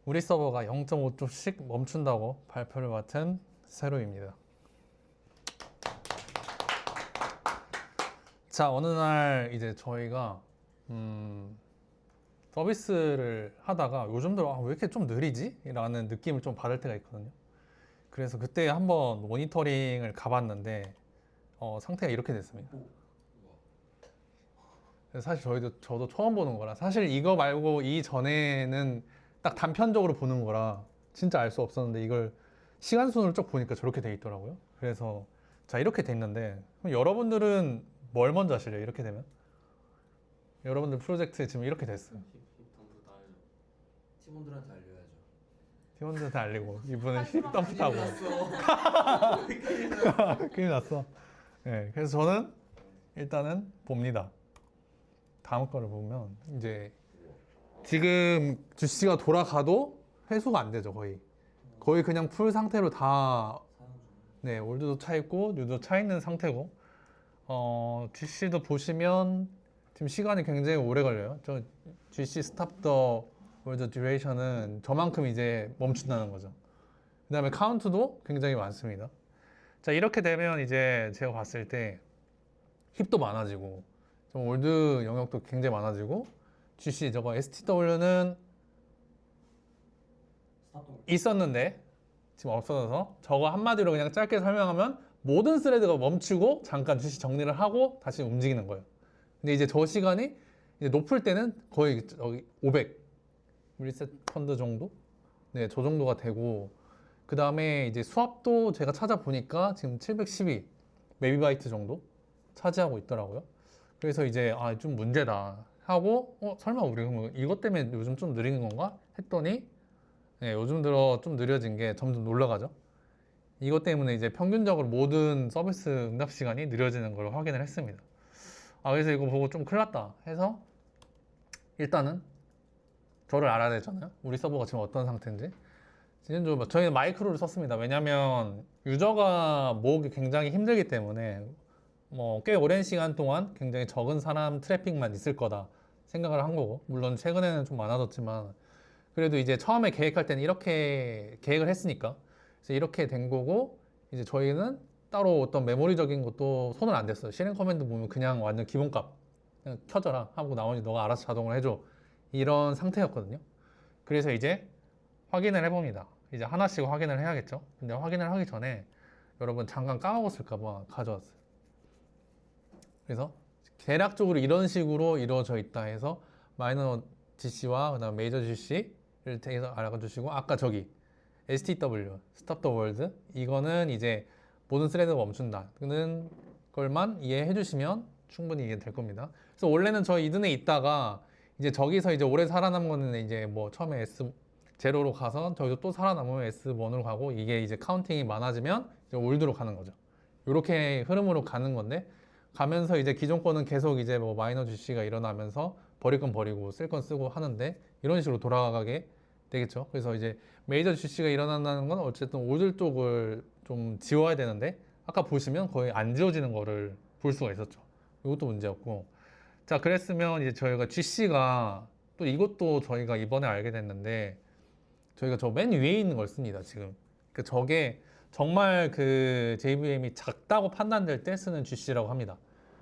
우리 서버가 0.5초씩 멈춘다고 발표를 맡은 세로입니다. 자, 어느 날 이제 저희가 서비스를 하다가 요즘 들어 왜 이렇게 좀 느리지? 라는 느낌을 좀 받을 때가 있거든요. 그래서 그때 한번 모니터링을 가봤는데 상태가 이렇게 됐습니다. 그래서 사실 저도 처음 보는 거라, 사실 이거 말고 이전에는 딱 단편적으로 보는 거라 진짜 알 수 없었는데, 이걸 시간순으로 쭉 보니까 저렇게 돼 있더라고요. 그래서 자, 이렇게 됐는데, 그럼 여러분들은 뭘 먼저 하실래요? 이렇게 되면 여러분들 프로젝트 지금 이렇게 됐어요. 힙 덤프 다 알려. 팀원들한테 알려야죠. 팀원들한테 알리고 이분은 힙 덤프 타고 났어. 큰일 났어. 네, 그래서 저는 일단은 봅니다. 다음 거를 보면 이제 지금 주씨가 돌아가도 회수가 안 되죠. 거의 그냥 풀 상태로 다, 네, 올드도 차 있고 뉴도 차 있는 상태고, GC도 보시면 지금 시간이 굉장히 오래 걸려요. 저 GC 스탑 더 월드 듀레이션은 저만큼 이제 멈춘다는 거죠. 그 다음에 카운트도 굉장히 많습니다. 자, 이렇게 되면 이제 제가 봤을 때 힙도 많아지고 좀 올드 영역도 굉장히 많아지고, GC 저거 STW는 있었는데 지금 없어져서, 저거 한마디로 그냥 짧게 설명하면 모든 스레드가 멈추고 잠깐 GC 정리를 하고 다시 움직이는 거예요. 근데 이제 저 시간이 이제 높을 때는 거의 저기 500 밀리세컨드 정도? 네, 저 정도가 되고, 그 다음에 이제 수압도 제가 찾아보니까 지금 712 메비바이트 정도 차지하고 있더라고요. 그래서 이제 좀 문제다 하고, 설마 우리 그럼 이것 때문에 요즘 좀 느린 건가 했더니, 네, 요즘 들어 좀 느려진 게 점점 올라가죠. 이것 때문에 이제 평균적으로 모든 서비스 응답 시간이 느려지는 걸 확인을 했습니다. 그래서 이거 보고 좀 큰일 났다 해서 일단은 저를 알아야 되잖아요. 우리 서버가 지금 어떤 상태인지. 지금 저희는 마이크로를 썼습니다. 왜냐면 유저가 모으기 굉장히 힘들기 때문에 꽤 오랜 시간 동안 굉장히 적은 사람 트래픽만 있을 거다 생각을 한 거고, 물론 최근에는 좀 많아졌지만 그래도 이제 처음에 계획할 때는 이렇게 계획을 했으니까, 그래서 이렇게 된 거고, 이제 저희는 따로 어떤 메모리적인 것도 손을 안 댔어요. 실행 커맨드 보면 그냥 완전 기본값 그냥 켜져라 하고 나머지 너가 알아서 자동으로 해줘, 이런 상태였거든요. 그래서 이제 확인을 해봅니다. 이제 하나씩 확인을 해야겠죠. 근데 확인을 하기 전에 여러분 잠깐 까먹었을까봐 가져왔어요. 그래서 대략적으로 이런 식으로 이루어져 있다 해서 마이너 GC와 그다음 메이저 GC를 대해서 알아주시고, 아까 저기 STW 스탑 더 월드, 이거는 이제 모든 스레드가 멈춘다는 걸만 이해해 주시면 충분히 이해될 겁니다. 그래서 원래는 저 이든에 있다가 이제 저기서 이제 오래 살아남은 거는 이제 뭐 처음에 S0로 가서 저기서 또 살아남으면 S1으로 가고, 이게 이제 카운팅이 많아지면 이제 올드로 가는 거죠. 이렇게 흐름으로 가는 건데, 가면서 이제 기존 거는 계속 이제 뭐 마이너 GC가 일어나면서 버릴 건 버리고 쓸 건 쓰고 하는데, 이런 식으로 돌아가게 되겠죠. 그래서 이제 메이저 GC가 일어난다는 건 어쨌든 올드 쪽을 좀 지워야 되는데, 아까 보시면 거의 안 지워지는 거를 볼 수가 있었죠. 이것도 문제였고. 자, 그랬으면 이제 저희가 GC가 또 이것도 저희가 이번에 알게 됐는데, 저희가 저 맨 위에 있는 걸 씁니다, 지금. 저게 정말 그 JVM이 작다고 판단될 때 쓰는 GC라고 합니다.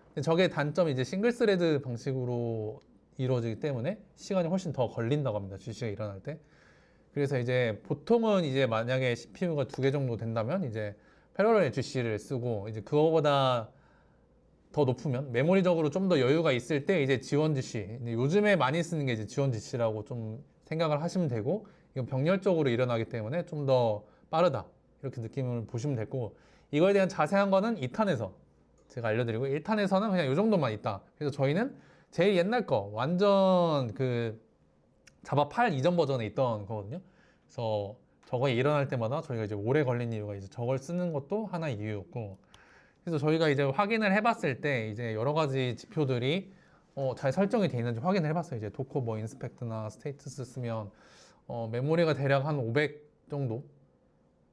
근데 저게 단점이 이제 싱글 스레드 방식으로 이루어지기 때문에 시간이 훨씬 더 걸린다고 합니다, GC가 일어날 때. 그래서 이제 보통은 이제 만약에 CPU가 2개 정도 된다면 이제 패러럴 GC를 쓰고, 이제 그거보다 더 높으면 메모리적으로 좀 더 여유가 있을 때 이제 지원 GC, 요즘에 많이 쓰는 게 이제 지원 GC라고 좀 생각을 하시면 되고, 이건 병렬적으로 일어나기 때문에 좀 더 빠르다 이렇게 느낌을 보시면 되고, 이거에 대한 자세한 거는 2탄에서 제가 알려드리고, 1탄에서는 그냥 이 정도만 있다. 그래서 저희는 제일 옛날 거 완전 그 자바 8 이전 버전에 있던 거거든요. 그래서 저거에 일어날 때마다 저희가 이제 오래 걸린 이유가 이제 저걸 쓰는 것도 하나의 이유였고, 그래서 저희가 이제 확인을 해봤을 때 이제 여러 가지 지표들이 잘 설정이 되어 있는지 확인을 해봤어요. 이제 도커 뭐 인스펙트나 스테이터스 쓰면 메모리가 대략 한 500 정도,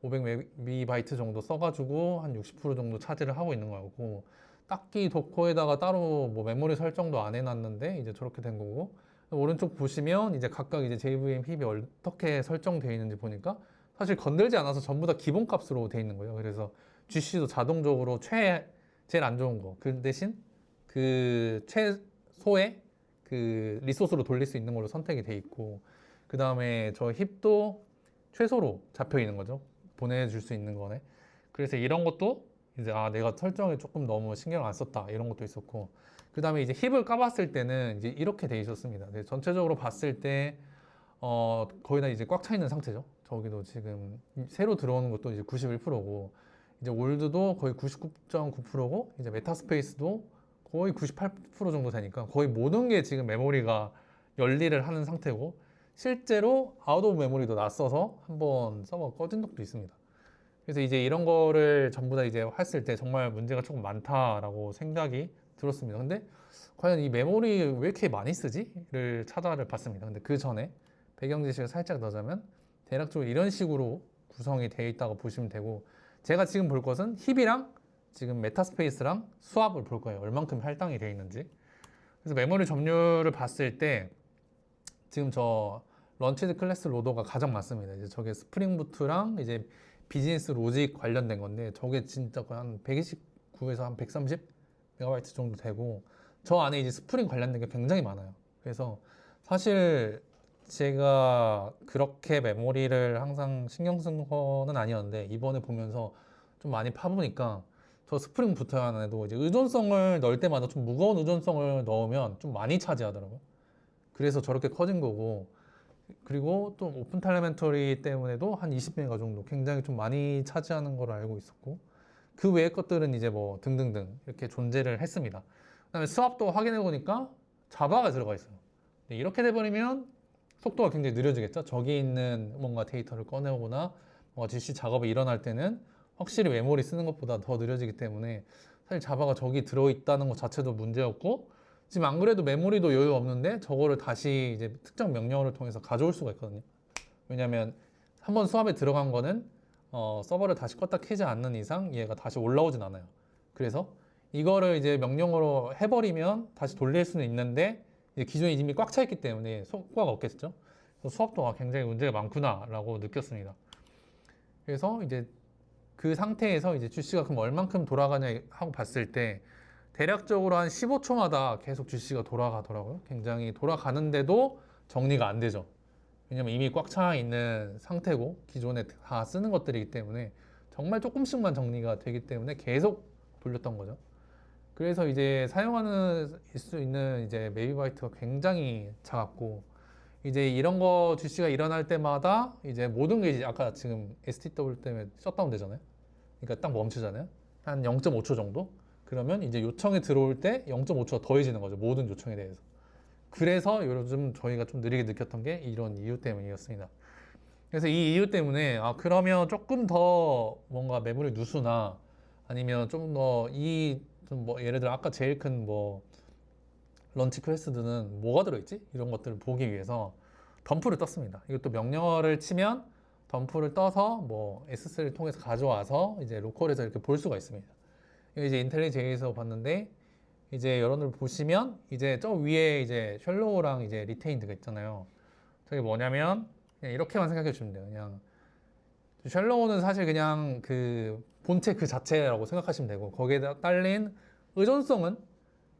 500 메가바이트 정도 써가지고 한 60% 정도 차지를 하고 있는 거고, 딱히 도커에다가 따로 뭐 메모리 설정도 안 해놨는데 이제 저렇게 된 거고, 오른쪽 보시면 이제 각각 이제 JVM 힙이 어떻게 설정되어 있는지 보니까 사실 건들지 않아서 전부 다 기본 값으로 되어 있는 거예요. 그래서 GC도 자동적으로 제일 안 좋은 거. 그 대신 그 최소의 그 리소스로 돌릴 수 있는 걸로 선택이 돼 있고, 그 다음에 저 힙도 최소로 잡혀 있는 거죠. 보내줄 수 있는 거네. 그래서 이런 것도 이제 내가 설정에 조금 너무 신경 안 썼다 이런 것도 있었고, 그 다음에 이제 힙을 까봤을 때는 이제 이렇게 돼 있었습니다. 네, 전체적으로 봤을 때 거의 다 이제 꽉 차 있는 상태죠. 저기도 지금 새로 들어오는 것도 이제 91%고, 이제 올드도 거의 99.9%고, 이제 메타스페이스도 거의 98% 정도 되니까 거의 모든 게 지금 메모리가 열일을 하는 상태고, 실제로 아웃 오브 메모리도 났어서 한번 서버가 꺼진 적도 있습니다. 그래서 이제 이런 거를 전부 다 이제 했을 때 정말 문제가 조금 많다라고 생각이 들었습니다. 근데 과연 이 메모리 왜 이렇게 많이 쓰지?를 찾아를 봤습니다. 근데 그 전에 배경 지식을 살짝 넣자면 대략적으로 이런 식으로 구성이 되어 있다고 보시면 되고, 제가 지금 볼 것은 힙이랑 지금 메타스페이스랑 수압을 볼 거예요. 얼만큼 할당이 되어 있는지. 그래서 메모리 점유율을 봤을 때 지금 저 런치드 클래스 로더가 가장 많습니다. 이제 저게 스프링 부트랑 이제 비즈니스 로직 관련된 건데, 저게 진짜 거의 한 129에서 한 130 메가바이트 정도 되고, 저 안에 이제 스프링 관련된 게 굉장히 많아요. 그래서 사실 제가 그렇게 메모리를 항상 신경 쓴 거는 아니었는데, 이번에 보면서 좀 많이 파보니까 저 스프링 부트 안에도 이제 의존성을 넣을 때마다 좀 무거운 의존성을 넣으면 좀 많이 차지하더라고요. 그래서 저렇게 커진 거고, 그리고 또 오픈 텔레멘터리 때문에도 한 20메가 정도 굉장히 좀 많이 차지하는 걸로 알고 있었고, 그 외의 것들은 이제 뭐 등등등 이렇게 존재를 했습니다. 그다음에 수압도 확인해 보니까 자바가 들어가 있어요. 이렇게 돼버리면 속도가 굉장히 느려지겠죠. 저기 있는 뭔가 데이터를 꺼내오거나 뭔가 GC 작업이 일어날 때는 확실히 메모리 쓰는 것보다 더 느려지기 때문에 사실 자바가 저기 들어있다는 것 자체도 문제였고, 지금 안 그래도 메모리도 여유 없는데 저거를 다시 이제 특정 명령어를 통해서 가져올 수가 있거든요. 왜냐하면 한번 수압에 들어간 거는 서버를 다시 껐다 켜지 않는 이상 얘가 다시 올라오진 않아요. 그래서 이거를 이제 명령어로 해버리면 다시 돌릴 수는 있는데, 이제 기존에 이미 꽉 차 있기 때문에 효과가 없겠죠. 그래서 수압도가 굉장히 문제가 많구나라고 느꼈습니다. 그래서 이제 그 상태에서 이제 GC가 그럼 얼만큼 돌아가냐 하고 봤을 때 대략적으로 한 15초마다 계속 GC가 돌아가더라고요. 굉장히 돌아가는데도 정리가 안 되죠. 왜냐면 이미 꽉 차 있는 상태고 기존에 다 쓰는 것들이기 때문에 정말 조금씩만 정리가 되기 때문에 계속 돌렸던 거죠. 그래서 이제 사용하는 수 있는 이제 메이바이트가 굉장히 작았고, 이제 이런 거 GC가 일어날 때마다 이제 모든 게 이제 아까 지금 STW 때문에 셧다운 되잖아요. 그러니까 딱 멈추잖아요. 한 0.5초 정도? 그러면 이제 요청이 들어올 때 0.5초가 더해지는 거죠. 모든 요청에 대해서. 그래서 요즘 저희가 좀 느리게 느꼈던 게 이런 이유 때문이었습니다. 그래서 이 이유 때문에 그러면 조금 더 뭔가 메모리 누수나 아니면 좀 더 뭐 예를 들어 아까 제일 큰 뭐 런치 클래스들은 뭐가 들어있지? 이런 것들을 보기 위해서 덤프를 떴습니다. 이것도 명령어를 치면 덤프를 떠서 뭐 S3를 통해서 가져와서 이제 로컬에서 이렇게 볼 수가 있습니다. 이제 인텔리제이에서 봤는데, 이제 여러분들 보시면 이제 저 위에 이제 셜로우랑 이제 리테인드가 있잖아요. 저게 뭐냐면 그냥 이렇게만 생각해 주시면 돼요. 그냥 셜로우는 사실 그냥 그 본체 그 자체라고 생각하시면 되고, 거기에 딸린 의존성은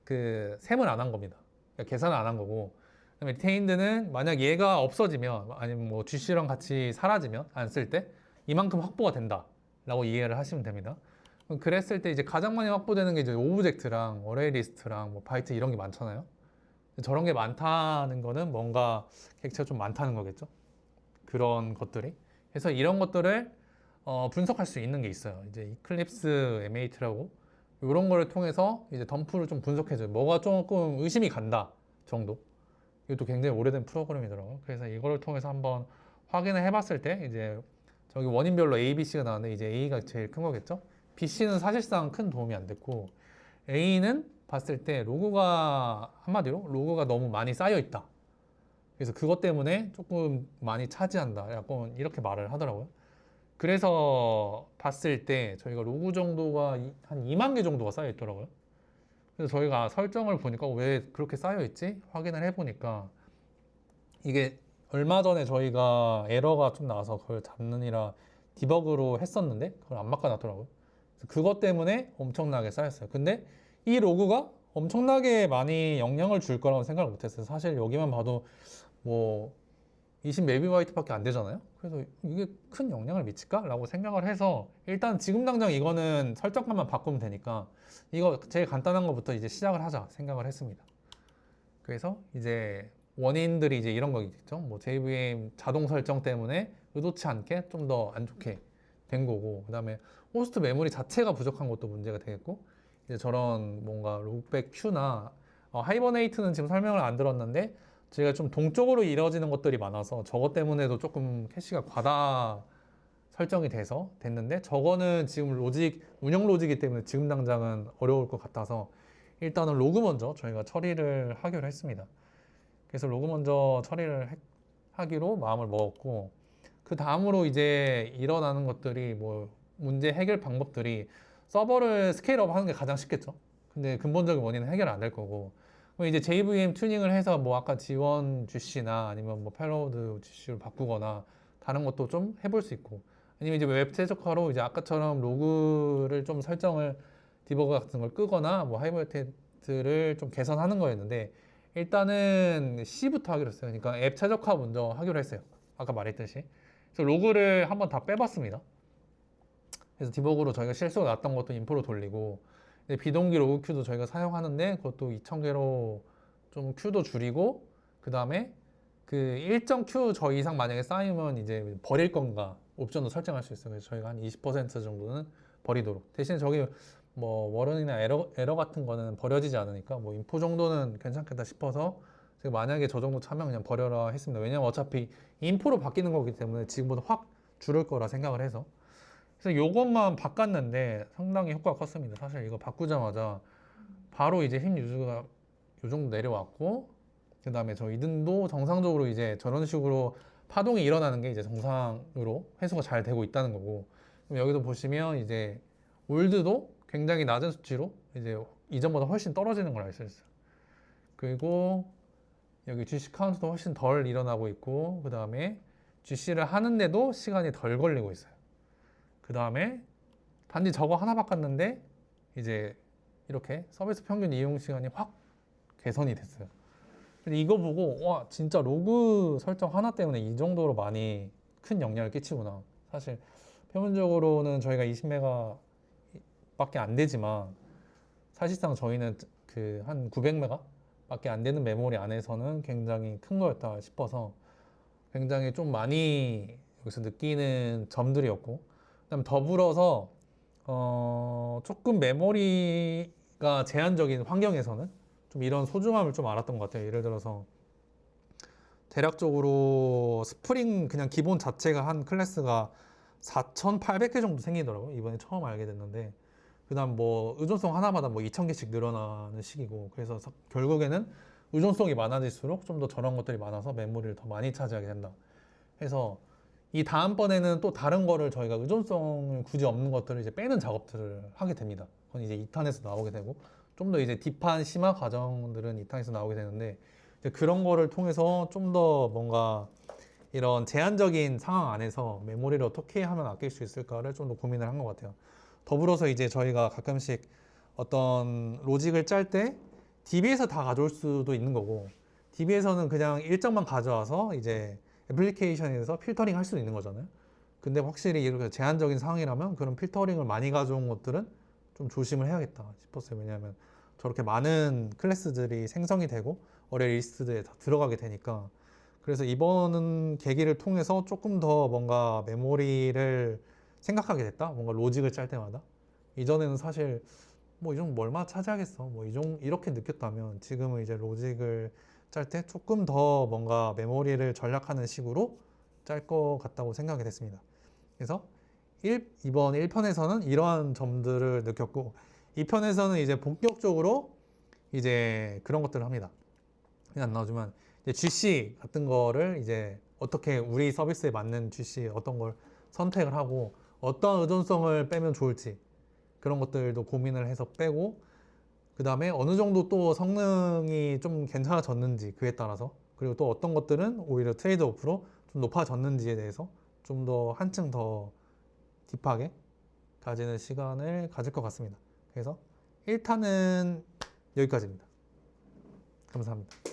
그 셈을 안 한 겁니다. 그러니까 계산을 안 한 거고, 그다음에 리테인드는 만약 얘가 없어지면 아니면 뭐 GC랑 같이 사라지면 안 쓸 때 이만큼 확보가 된다라고 이해를 하시면 됩니다. 그랬을 때 이제 가장 많이 확보되는 게 이제 오브젝트랑 어레이 리스트랑 뭐 바이트 이런 게 많잖아요. 저런 게 많다는 거는 뭔가 객체가 좀 많다는 거겠죠. 그런 것들이. 그래서 이런 것들을 분석할 수 있는 게 있어요. 이제 이클립스 M8라고 이런 거를 통해서 이제 덤프를 좀 분석해줘요. 뭐가 조금 의심이 간다 정도. 이것도 굉장히 오래된 프로그램이더라고요. 그래서 이거를 통해서 한번 확인을 해봤을 때 이제 저기 원인별로 A, B, C가 나왔는데 이제 A가 제일 큰 거겠죠. BC는 사실상 큰 도움이 안 됐고, A는 봤을 때 로그가 한마디로 로그가 너무 많이 쌓여 있다. 그래서 그것 때문에 조금 많이 차지한다. 약간 이렇게 말을 하더라고요. 그래서 봤을 때 저희가 로그 정도가 한 2만 개 정도가 쌓여 있더라고요. 그래서 저희가 설정을 보니까 왜 그렇게 쌓여 있지? 확인을 해보니까 이게 얼마 전에 저희가 에러가 좀 나와서 그걸 잡느니라 디버그로 했었는데 그걸 안 바꿔놨더라고요. 그래서 그것 때문에 엄청나게 쌓였어요. 근데 이 로그가 엄청나게 많이 영향을 줄 거라고 생각을 못했어요. 사실 여기만 봐도 뭐 20 메비바이트밖에 안 되잖아요. 그래서 이게 큰 영향을 미칠까? 라고 생각을 해서 일단 지금 당장 이거는 설정값만 바꾸면 되니까 이거 제일 간단한 것부터 이제 시작을 하자 생각을 했습니다. 그래서 이제 원인들이 이제 이런 거겠죠. 뭐 JVM 자동 설정 때문에 의도치 않게 좀 더 안 좋게 된 거고, 그다음에 호스트 메모리 자체가 부족한 것도 문제가 되겠고, 이제 저런 뭔가 룩백 큐나 하이버네이트는 지금 설명을 안 들었는데 저희가 좀 동쪽으로 이루어지는 것들이 많아서 저것 때문에도 조금 캐시가 과다 설정이 돼서 됐는데, 저거는 지금 로직 운영 로직이기 때문에 지금 당장은 어려울 것 같아서 일단은 로그 먼저 저희가 처리를 하기로 했습니다. 그래서 로그 먼저 처리를 하기로 마음을 먹었고, 그 다음으로 이제 일어나는 것들이 뭐 문제 해결 방법들이 서버를 스케일업 하는 게 가장 쉽겠죠. 근데 근본적인 원인은 해결 안 될 거고, 그럼 이제 JVM 튜닝을 해서 뭐 아까 지원 GC나 아니면 뭐 펠로우드 GC로 바꾸거나 다른 것도 좀 해볼 수 있고, 아니면 이제 웹 최적화로 이제 아까처럼 로그를 좀 설정을 디버그 같은 걸 끄거나 뭐 하이버테트를 좀 개선하는 거였는데, 일단은 C부터 하기로 했어요. 그러니까 앱 최적화 먼저 하기로 했어요. 아까 말했듯이. 그래서 로그를 한번 다 빼봤습니다. 그래서 디버그로 저희가 실수가 났던 것도 인포로 돌리고, 이제 비동기 로그 큐도 저희가 사용하는데 그것도 2000개로 좀 큐도 줄이고, 그 다음에 그 일정 큐 저 이상 만약에 쌓이면 이제 버릴 건가 옵션도 설정할 수 있어요. 그래서 저희가 한 20% 정도는 버리도록. 대신 저기 뭐 워런이나 에러 같은 거는 버려지지 않으니까 뭐 인포 정도는 괜찮겠다 싶어서 제가 만약에 저 정도 차면 그냥 버려라 했습니다. 왜냐면 어차피 인포로 바뀌는 거기 때문에 지금보다 확 줄을 거라 생각을 해서. 그래서 요것만 바꿨는데 상당히 효과가 컸습니다. 사실 이거 바꾸자마자 바로 이제 힘 유지가 요 정도 내려왔고, 그 다음에 저 이등도 정상적으로 이제 저런 식으로 파동이 일어나는 게 이제 정상으로 회수가 잘 되고 있다는 거고, 그럼 여기도 보시면 이제 올드도 굉장히 낮은 수치로 이제 이전보다 훨씬 떨어지는 걸 알 수 있어요. 그리고 여기 GC 카운트도 훨씬 덜 일어나고 있고, 그 다음에 GC를 하는데도 시간이 덜 걸리고 있어요. 그 다음에 단지 저거 하나 바꿨는데 이제 이렇게 서비스 평균 이용 시간이 확 개선이 됐어요. 근데 이거 보고 와 진짜 로그 설정 하나 때문에 이 정도로 많이 큰 영향을 끼치구나. 사실 표면적으로는 저희가 20메가 밖에 안 되지만 사실상 저희는 그 한 900메가 밖에 안 되는 메모리 안에서는 굉장히 큰 거였다 싶어서 굉장히 좀 많이 여기서 느끼는 점들이었고, 그다음 더불어서 조금 메모리가 제한적인 환경에서는 좀 이런 소중함을 좀 알았던 것 같아요. 예를 들어서 대략적으로 스프링 그냥 기본 자체가 한 클래스가 4,800개 정도 생기더라고요. 이번에 처음 알게 됐는데, 그다음 뭐 의존성 하나마다 뭐 2,000개씩 늘어나는 식이고, 그래서 결국에는 의존성이 많아질수록 좀 더 저런 것들이 많아서 메모리를 더 많이 차지하게 된다 해서, 이 다음번에는 또 다른 거를 저희가 의존성을 굳이 없는 것들을 이제 빼는 작업들을 하게 됩니다. 그건 이제 2탄에서 나오게 되고, 좀 더 이제 딥한 심화 과정들은 2탄에서 나오게 되는데, 이제 그런 거를 통해서 좀 더 뭔가 이런 제한적인 상황 안에서 메모리를 어떻게 하면 아낄 수 있을까를 좀 더 고민을 한 것 같아요. 더불어서 이제 저희가 가끔씩 어떤 로직을 짤 때 DB에서 다 가져올 수도 있는 거고, DB에서는 그냥 일정만 가져와서 이제 애플리케이션에서 필터링 할 수도 있는 거잖아요. 근데 확실히 이렇게 제한적인 상황이라면 그런 필터링을 많이 가져온 것들은 좀 조심을 해야겠다 싶었어요. 왜냐하면 저렇게 많은 클래스들이 생성이 되고 어뢰 리스트에 다 들어가게 되니까. 그래서 이번 계기를 통해서 조금 더 뭔가 메모리를 생각하게 됐다. 뭔가 로직을 짤 때마다. 이전에는 사실 뭐 이 정도 뭐 얼마 차지하겠어. 뭐 이렇게 느꼈다면 지금은 이제 로직을 짤 때 조금 더 뭔가 메모리를 전략하는 식으로 짤 것 같다고 생각이 됐습니다. 그래서 이번 1편에서는 이러한 점들을 느꼈고, 2편에서는 이제 본격적으로 이제 그런 것들을 합니다. 그냥 안 나오지만 이제 GC 같은 거를 이제 어떻게 우리 서비스에 맞는 GC 어떤 걸 선택을 하고 어떤 의존성을 빼면 좋을지 그런 것들도 고민을 해서 빼고, 그 다음에 어느 정도 또 성능이 좀 괜찮아졌는지 그에 따라서 그리고 또 어떤 것들은 오히려 트레이드 오프로 좀 높아졌는지에 대해서 좀 더 한층 더 딥하게 가지는 시간을 가질 것 같습니다. 그래서 1탄은 여기까지입니다. 감사합니다.